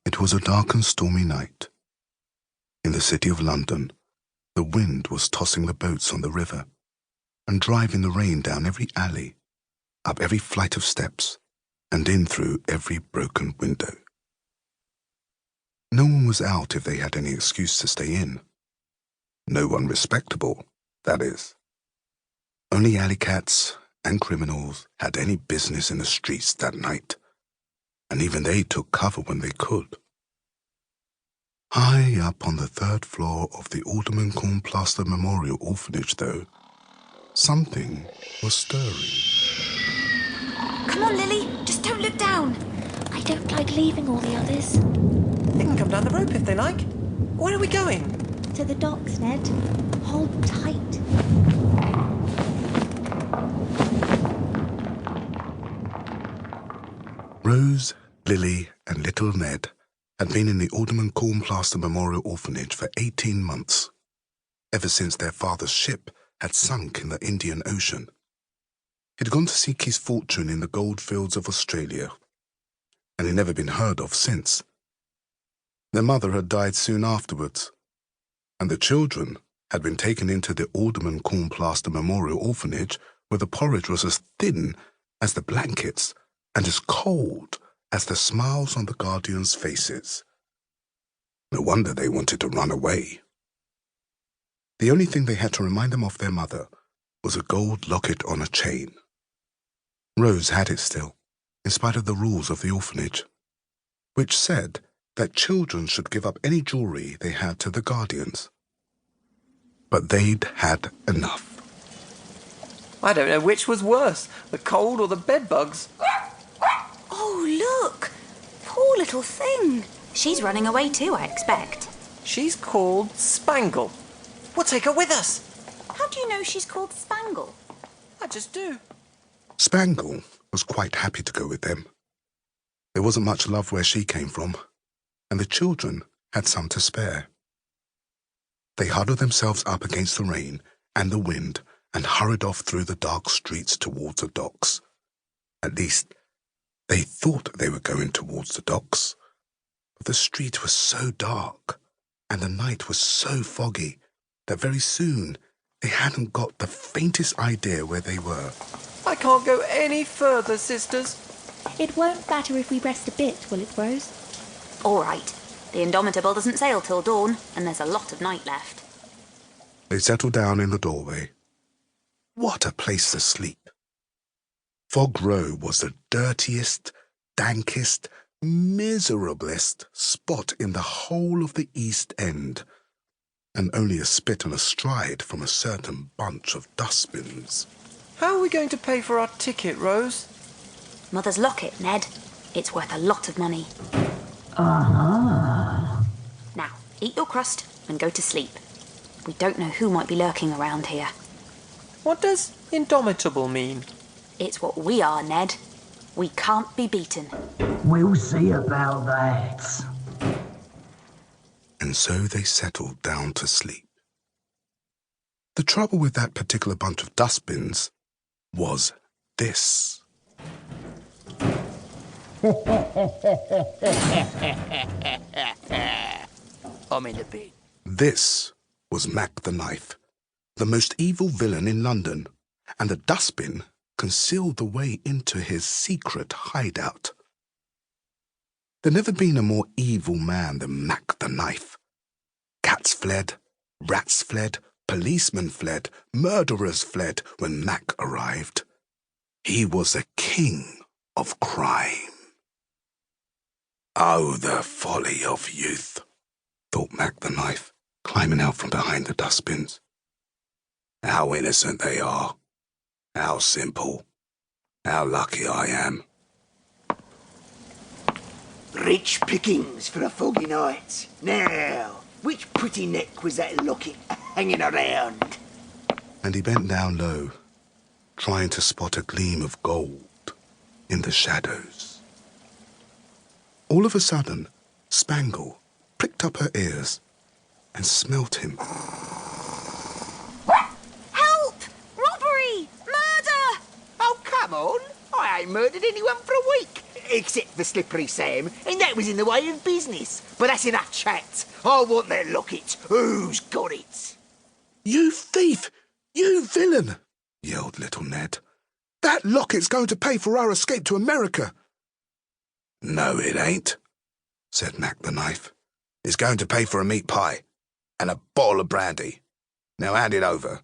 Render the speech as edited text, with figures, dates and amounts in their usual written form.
It was a dark and stormy night. In the city of London, the wind was tossing the boats on the river and driving the rain down every alley, up every flight of steps, and in through every broken window. No one was out if they had any excuse to stay in. No one respectable, that is. Only alley cats and criminals had any business in the streets that night, and even they took cover when they could. High up on the third floor of the Alderman Cornplaster Memorial Orphanage, though, something was stirring. Come on, Lily, just don't look down. I don't like leaving all the others. They can come down the rope if they like. Where are we going? To the docks, Ned. Hold tight. Rose, Lily, and little Ned had been in the Alderman Cornplaster Memorial Orphanage for 18 months, ever since their father's ship had sunk in the Indian Ocean. He'd gone to seek his fortune in the goldfields of Australia, and he'd never been heard of since. Their mother had died soon afterwards, and the children had been taken into the Alderman Cornplaster Memorial Orphanage, where the porridge was as thin as the blankets and as cold as the smiles on the guardians' faces. No wonder they wanted to run away. The only thing they had to remind them of their mother was a gold locket on a chain. Rose had it still, in spite of the rules of the orphanage, which said that children should give up any jewelry they had to the guardians. But they'd had enough. I don't know which was worse, the cold or the bedbugs. Oh, look! Poor little thing. She's running away too, I expect. She's called Spangle. We'll take her with us. How do you know she's called Spangle? I just do. Spangle was quite happy to go with them. There wasn't much love where she came from, and the children had some to spare. They huddled themselves up against the rain and the wind and hurried off through the dark streets towards the docks. At least, they thought they were going towards the docks, but the street was so dark and the night was so foggy that very soon they hadn't got the faintest idea where they were. I can't go any further, sisters. It won't matter if we rest a bit, will it, Rose? All right. The Indomitable doesn't sail till dawn, and there's a lot of night left. They settled down in the doorway. What a place to sleep! Fog Row was the dirtiest, dankest, miserablest spot in the whole of the East End, and only a spit and a stride from a certain bunch of dustbins. How are we going to pay for our ticket, Rose? Mother's locket, Ned. It's worth a lot of money. Uh-huh. Now, eat your crust and go to sleep. We don't know who might be lurking around here. What does indomitable mean? It's what we are, Ned. We can't be beaten. We'll see about that. And so they settled down to sleep. The trouble with that particular bunch of dustbins was this. I'm in the bin. This was Mack the Knife, the most evil villain in London, and the dustbin concealed the way into his secret hideout. There'd never been a more evil man than Mack the Knife. Cats fled, rats fled, policemen fled, murderers fled when Mack arrived. He was a king of crime. Oh, the folly of youth, thought Mack the Knife, climbing out from behind the dustbins. How innocent they are. How simple. How lucky I am. Rich pickings for a foggy night. Now, which pretty neck was that locket hanging around? And he bent down low, trying to spot a gleam of gold in the shadows. All of a sudden, Spangle pricked up her ears and smelt him. Help! Robbery! Murder! Oh, come on. I ain't murdered anyone for a week. Except for Slippery Sam, and that was in the way of business. But that's enough chat. I want that locket. Who's got it? You thief! You villain! Yelled little Ned. That locket's going to pay for our escape to America. No, it ain't, said Mack the knife. It's going to pay for a meat pie and a bottle of brandy. Now hand it over.